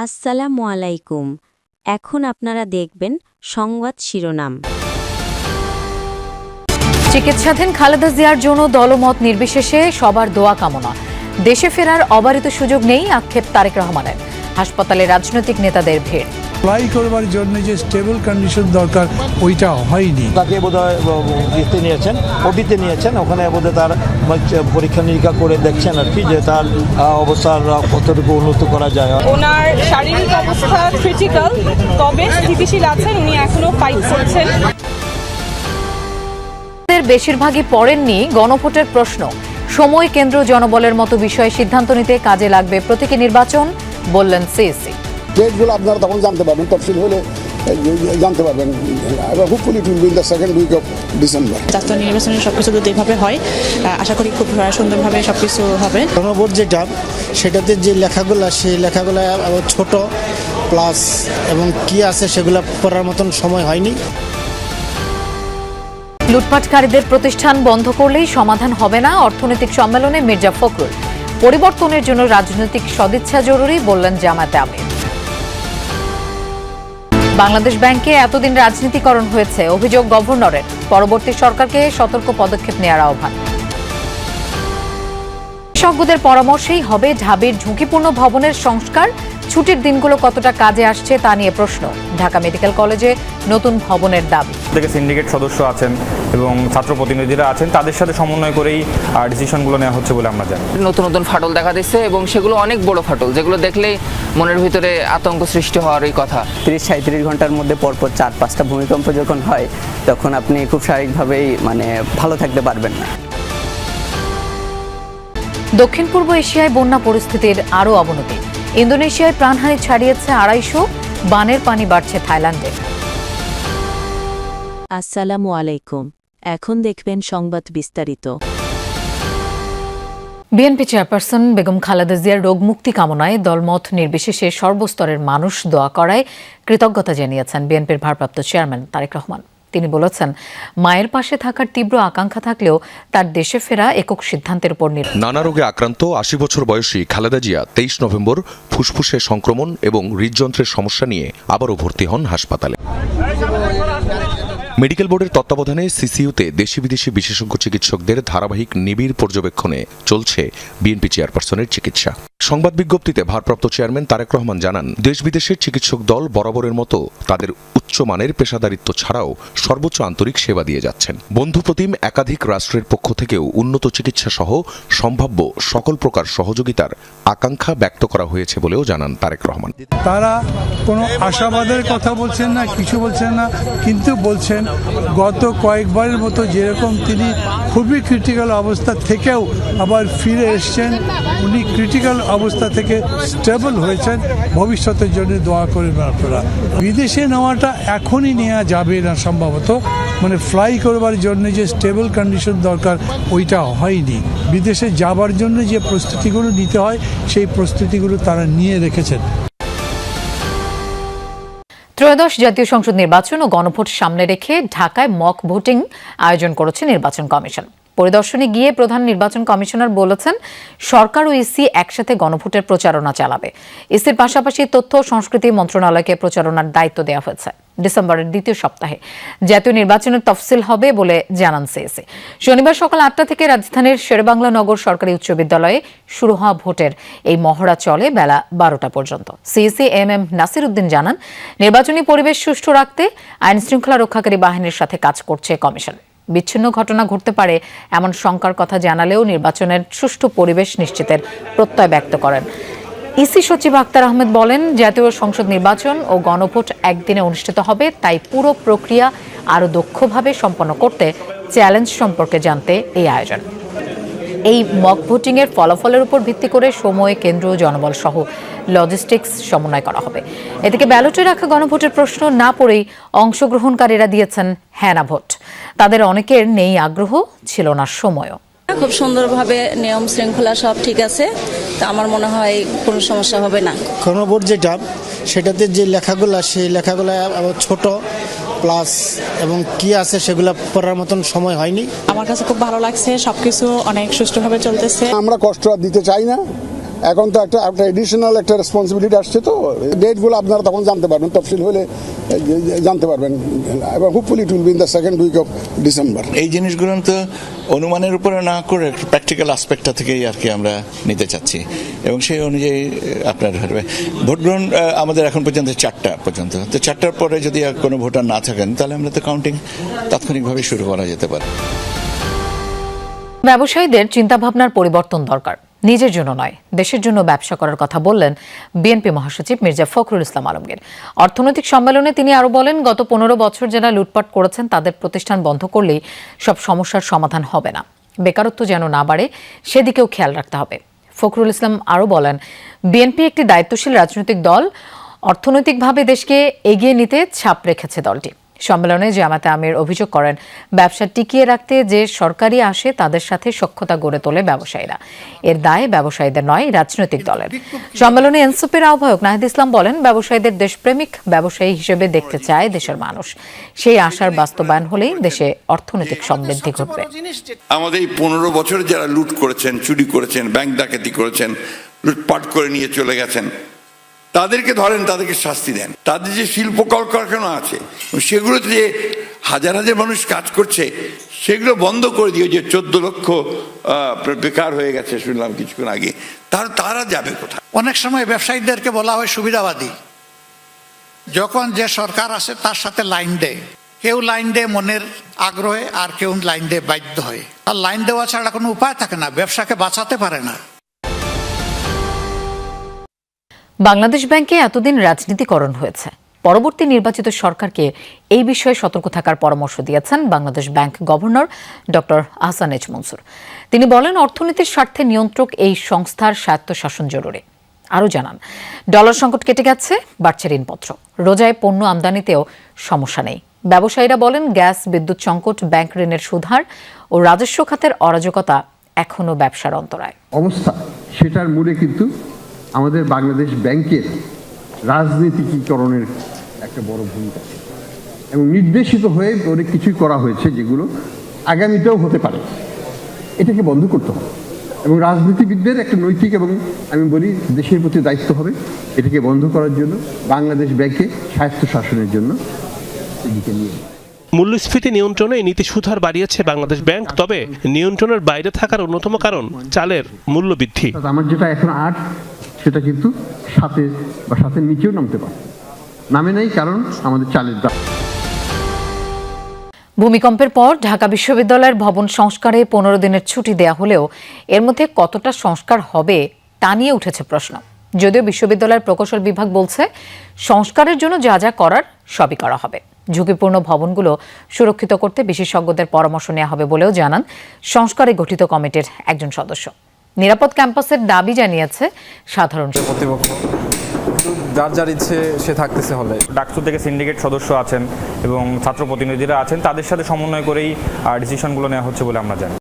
আসসালামু আলাইকুম। এখন আপনারা দেখবেন সংবাদ শিরোনাম। চিকিৎসাধীন খালেদা জিয়ার জন্য দলমত নির্বিশেষে সবার দোয়া কামনা। দেশে ফেরার অবারিত সুযোগ নেই আক্ষেপ তারেক রহমানের। হাসপাতালে রাজনৈতিক নেতাদের ভিড়। অ্যাপ্লাই করবার জন্য যে স্টেবল কন্ডিশন দরকার ওইটা হয়নি। তাকে বোধহয় ওটিতে নিয়েছেন, ওখানে বোধহয় তার পরীক্ষা নিরীক্ষা করে দেখছেন আর কি, যে তার অবস্থার কতটুকু উন্নত করা যায়। ওনার শারীরিক অবস্থা ক্রিটিক্যাল, তবে স্থিতিশীল আছেন, উনি এখনো ফাইট করছেন। বেশিরভাগই পড়েননি গণভোটের প্রশ্ন। সময়, কেন্দ্র, জনবলের মতো বিষয়ে সিদ্ধান্ত নিতে কাজে লাগবে প্রতীকী নির্বাচন, বললেন সিএসি। ডেটগুলো আপনারা তখন জানতে পারবেন, তফসিল হলে জানতে পারবেন। Hopefully it will be in the second week of December. জাতীয় নির্বাচনের সবকিছু যদি এভাবে হয়, আশা করি খুব সুন্দরভাবে সবকিছু হবে। গণভোট যেটা, সেটাতে যে লেখাগুলো, সেই লেখাগুলো ছোট প্লাস এবং কি আছে সেগুলো পড়ার মতন সময় হয়নি। লুটপাটকারীদের প্রতিষ্ঠান বন্ধ করলেই সমাধান হবে না, অর্থনৈতিক সম্মেলনে মির্জা ফখরুল। পরিবর্তনের জন্য রাজনৈতিক সদিচ্ছা জরুরি, বললেন জামায়াতে আমির। বাংলাদেশ ব্যাংকে এতদিন রাজনীতিকরণ হয়েছে, অভিযোগ গভর্নরের। পরবর্তী সরকারকে সতর্ক পদক্ষেপ নেওয়ার আহ্বান। বিশেষজ্ঞদের পরামর্শেই হবে ঢাবির ঝুঁকিপূর্ণ ভবনের সংস্কার। ছুটির দিনগুলো কতটা কাজে আসছে তা নিয়ে প্রশ্ন। ঢাকা মেডিকেল কলেজে নতুন ভবনের দাবি। থেকে সিন্ডিকেট সদস্য আছেন এবং ছাত্র প্রতিনিধিরা আছেন, তাদের সাথে সমন্বয় করেই ডিসিশনগুলো নেওয়া হচ্ছে বলে আমরা জানি। নতুন নতুন ফাটল দেখা দিচ্ছে এবং সেগুলো অনেক বড় ফাটল, যেগুলো দেখলেই মনের ভিতরে আতঙ্ক সৃষ্টি হওয়ারই কথা। ৩০-৩৭ ঘন্টার মধ্যে পরপর ৪-৫টা ভূমিকম্প যখন হয়, তখন আপনি খুব স্বাভাবিকভাবেই ভালো থাকতে পারবেন না। দক্ষিণ পূর্ব এশিয়ায় বন্যা পরিস্থিতির আরও অবনতি। ইন্দোনেশিয়ায় প্রাণহানি ছাড়িয়েছে ২৫০, বানের পানি বাড়ছে থাইল্যান্ডে। আসসালামু আলাইকুম। এখন দেখবেন সংবাদ বিস্তারিত। বিএনপি চেয়ারপারসন বেগম খালেদা জিয়ার রোগ মুক্তি কামনায় দলমত নির্বিশেষে সর্বস্তরের মানুষ দোয়া করায় কৃতজ্ঞতা জানিয়েছেন বিএনপির ভারপ্রাপ্ত চেয়ারম্যান তারেক রহমান। তিনি বলেছেন, মায়ের পাশে থাকার তীব্র আকাঙ্ক্ষা থাকলেও তার দেশে ফেরা একক সিদ্ধান্তের উপর নানা রোগে আক্রান্ত ৮০ বছর বয়সী খালেদা জিয়া ২৩ নভেম্বর ফুসফুসে সংক্রমণ এবং হৃদযন্ত্রের সমস্যা নিয়ে আবারও ভর্তি হন হাসপাতালে। মেডিকেল বোর্ডের তত্ত্বাবধানে সিসিইউতে দেশি বিদেশি বিশেষজ্ঞ চিকিৎসকদের ধারাবাহিক নিবিড় পর্যবেক্ষণে চলছে বিএনপি চেয়ারপারসনের চিকিৎসা। সংবাদ বিজ্ঞপ্তিতে ভারপ্রাপ্ত চেয়ারম্যান তারেক রহমান জানান, দেশ বিদেশের চিকিৎসক দল বরাবরের মতো তাদের উচ্চমানের পেশাদারিত্ব ছাড়াও সর্বোচ্চ আন্তরিক সেবা দিয়ে যাচ্ছেন। বন্ধুপ্রতিম একাধিক রাষ্ট্রের পক্ষ থেকেও উন্নত চিকিৎসা সহ সম্ভাব্য সকল প্রকার সহযোগিতার আকাঙ্ক্ষা ব্যক্ত করা হয়েছে বলেও জানান তারেক রহমান। তারা কোনো আশাবাদের কথা বলছেন না, কিছু বলছেন না, কিন্তু বলছেন গত কয়েকবারের মতো যেরকম তিনি খুবই ক্রিটিক্যাল অবস্থা থেকেও আবার ফিরে এসছেন, উনি ক্রিটিক্যাল অবস্থা থেকে স্টেবল হয়েছেন, ভবিষ্যতের জন্য দোয়া করবেন আপনারা। বিদেশে নেওয়াটা এখনই নেওয়া যাবে না সম্ভবত, ফ্লাই করবার জন্য যে স্টেবল কন্ডিশন দরকার ওইটা হয়নি। বিদেশে যাবার জন্য যে প্রস্তুতিগুলো নিতে হয় সেই প্রস্তুতিগুলো তারা নিয়ে রেখেছেন। ত্রয়োদশ জাতীয় সংসদ নির্বাচন ও গণভোট সামনে রেখে ঢাকায় মক ভোটিং আয়োজন করেছে নির্বাচন কমিশন। পরিদর্শনে গিয়ে প্রধান নির্বাচন কমিশনার বলেছেন, সরকার ও ইসি একসাথে গণভোটের প্রচারণা চালাবে। ইসির পাশাপাশি তথ্য ও সংস্কৃতি মন্ত্রণালয়কে প্রচারণার দায়িত্ব দেওয়া হয়েছে। ডিসেম্বরের দ্বিতীয় সপ্তাহে জাতীয় নির্বাচনের তফসিল হবে বলে জানান সিএসি। শনিবার সকাল ৮টা থেকে রাজধানীর শেরেবাংলা নগর সরকারি উচ্চ বিদ্যালয়ে শুরু হওয়া ভোটের এই মহড়া চলে বেলা ১২টা পর্যন্ত। সিএসি এম নাসির উদ্দিন জানান, নির্বাচনী পরিবেশ সুষ্ঠু রাখতে আইন শৃঙ্খলা রক্ষাকারী বাহিনীর সাথে কাজ করছে কমিশন। বিচ্ছিন্ন ঘটনা ঘটতে পারে এমন শঙ্কার কথা জানালেও নির্বাচনের সুষ্ঠু পরিবেশ নিশ্চিতের প্রত্যয় ব্যক্ত করেন। ইসি সচিব আক্তার আহমেদ বলেন, জাতীয় সংসদ নির্বাচন ও গণভোট একদিনে অনুষ্ঠিত হবে, তাই পুরো প্রক্রিয়া আরও দক্ষভাবে সম্পন্ন করতে চ্যালেঞ্জ সম্পর্কে জানতে এই আয়োজন। এই মক ভোটিংয়ের ফলাফলের উপর ভিত্তি করে সময়, কেন্দ্র, জনবল সহ লজিস্টিক্স সমন্বয় করা হবে। এদিকে ব্যালটে রাখা গণভোটের প্রশ্ন না পড়েই অংশগ্রহণকারীরা দিয়েছেন হ্যাঁ না ভোট। তাদের অনেকের নেই আগ্রহ, ছিল না সময়ও। খুব সুন্দরভাবে নিয়ম শৃঙ্খলা সব ঠিক আছে, তো আমার মনে হয় কোনো সমস্যা হবে না। গণভোট যেটা, সেটাতে যে লেখাগুলো, সেই লেখাগুলো ছোট প্লাস এবং কি আছে সেগুলো পড়ার মতন সময় হয়নি। আমার কাছে খুব ভালো লাগছে, সবকিছু অনেক সুষ্ঠুভাবে চলতেছে। আমরা কষ্ট আর দিতে চাই না, এখন তো একটা এডিশনাল একটা রেসপন্সিবিলিটি আসছে, তো ডেটগুলো আপনারা তখন জানতে পারবেন, তফসিল হলে জানতে পারবেন, এবং hopefully it will be in the second week of December. এই জিনিসগুলো তো অনুমানের উপরে না করে প্র্যাকটিক্যাল আসপেক্টটা থেকেই আর কি আমরা নিতে চাচ্ছি, এবং সেই অনুযায়ী আপনার ভোট গ্রহণ আমাদের এখন পর্যন্ত 4টা পর্যন্ত, তো 4টার পরে যদি আর কোনো ভোটার না থাকেন তাহলে আমরা তো কাউন্টিং তাৎক্ষণিকভাবে শুরু করা যেতে পারে। ব্যবসায়ীদের চিন্তাভাবনার পরিবর্তন দরকার, নিজের জন্য নয় দেশের জন্য ব্যবসা করার কথা বললেন বিএনপি মহাসচিব মির্জা ফখরুল ইসলাম আলমগীর। অর্থনৈতিক সম্মেলনে তিনি আরো বলেন, গত 15 বছর যারা লুটপাট করেছেন তাদের প্রতিষ্ঠান বন্ধ করলেই সব সমস্যার সমাধান হবে না, বেকারত্ব যেন না বাড়ে সেদিকেও খেয়াল রাখতে হবে। ফখরুল ইসলাম আরো বলেন, বিএনপি একটি দায়িত্বশীল রাজনৈতিক দল, অর্থনৈতিকভাবে দেশকে এগিয়ে নিতে ছাপ রেখেছে দলটি। সম্মেলনে জামাতে আমির অভিযোগ করেন, ব্যবসা টিকিয়ে রাখতে যে সরকারি আসে তাদের সাথে সখ্যতা গড়ে তোলে ব্যবসায়ীরা, এর দায় ব্যবসায়ীদের নয় রাজনৈতিক দলের। সম্মেলনে এনসিপির আহ্বায়ক নাহিদ ইসলাম বলেন, ব্যবসায়ীদের দেশপ্রেমিক ব্যবসায়ী হিসেবে দেখতে চায় দেশের মানুষ, সেই আশার বাস্তবায়ন হলেই দেশে অর্থনৈতিক সমৃদ্ধি ঘটবে। আমাদের এই 15 বছর যারা লুট করেছেন, চুরি করেছেন, ব্যাংক ডাকাতি করেছেন, লুটপাট করে নিয়ে চলে গেছেন, তাদেরকে ধরেন, তাদেরকে শাস্তি দেন। তাদের যে শিল্প কলকারখানা আছে সেগুলোতে যে হাজার হাজার মানুষ কাজ করছে সেগুলো বন্ধ করে দিয়ে, যে 14 লক্ষ বেকার হয়ে গেছে শুনলাম কিছুক্ষণ আগে, তারা যাবে কোথায়? অনেক সময় ব্যবসায়ীদেরকে বলা হয় সুবিধাবাদী, যখন যে সরকার আসে তার সাথে লাইন দেয়, কেউ লাইন দেয় মনের আগ্রহে আর কেউ লাইন দেয় বাধ্য হয়ে, আর লাইন দেওয়া ছাড়া কোনো উপায় থাকে না, ব্যবসাকে বাঁচাতে পারে না। বাংলাদেশ ব্যাংকে এতদিন রাজনীতিকরণ হয়েছে, পরবর্তী নির্বাচিত সরকারকে এই বিষয়ে সতর্ক থাকার পরামর্শ দিয়েছেন Bangladesh bank governor doctor Ahsan H Mansur. তিনি বলেন, অর্থনীতির স্বার্থে নিয়ন্ত্রক এই সংস্থার স্বায়ত্তশাসন জরুরি। আরও জানান, ডলার সংকট কেটে গেছে, বাড়ছে ঋণপত্র, রোজায় পণ্য আমদানিতেও সমস্যা নেই। ব্যবসায়ীরা বলেন, গ্যাস বিদ্যুৎ সংকট, ব্যাংক ঋণের সুদহার ও রাজস্ব খাতের অরাজকতা এখনও ব্যবসার অন্তরায়। অবস্থা সেটার মূলে কিন্তু আমাদের বাংলাদেশ ব্যাংকের রাজনীতিকীকরণের একটা বড় ভূমিকা, এবং নির্দেশিত হয়ে অনেক কিছুই করা হয়েছে যেগুলো আগামীতেও হতে পারে। এটাকে বন্ধ করতে হবে, এবং রাজনীতিবিদদের একটা নৈতিক এবং আমি বলি দেশের প্রতি দায়িত্ব হবে এটাকে বন্ধ করার জন্য, বাংলাদেশ ব্যাংকে স্বায়ত্তশাসনের জন্য এদিকে নিয়ে। মূল্যস্ফীতি নিয়ন্ত্রণে এই নীতি সুদহার বাড়িয়েছে বাংলাদেশ ব্যাংক, তবে নিয়ন্ত্রণের বাইরে থাকার অন্যতম কারণ চালের মূল্য বৃদ্ধি। আমার যেটা এখন 8 সেটা কিন্তু সাথে নিচেও নামতে পারে, নামে নাই, কারণ আমাদের চালের দাম। ভূমিকম্পের পর ঢাকা বিশ্ববিদ্যালয়ের ভবন সংস্কারে 15 দিনের ছুটি দেয়া হলেও এর মধ্যে কতটা সংস্কার হবে তা নিয়ে উঠেছে প্রশ্ন। যদিও বিশ্ববিদ্যালয়ের প্রকৌশল বিভাগ বলছে, সংস্কারের জন্য যা যা করার সবই করা হবে। ঝুঁকিপূর্ণ ভবনগুলো সুরক্ষিত করতে বিশেষজ্ঞদের পরামর্শ নেওয়া হবে বলেও জানান সংস্কারে গঠিত কমিটির একজন সদস্য। নিরাপদ ক্যাম্পাসের দাবি জানিয়েছে সাধারণ কর্তৃপক্ষ, যার যার ইচ্ছে সে থাকতেছে হলে। ডাকসু থেকে সিন্ডিকেট সদস্য আছেন এবং ছাত্র প্রতিনিধিরা আছেন, তাদের সাথে সমন্বয় করেই ডিসিশনগুলো নেওয়া হচ্ছে বলে আমরা জানি।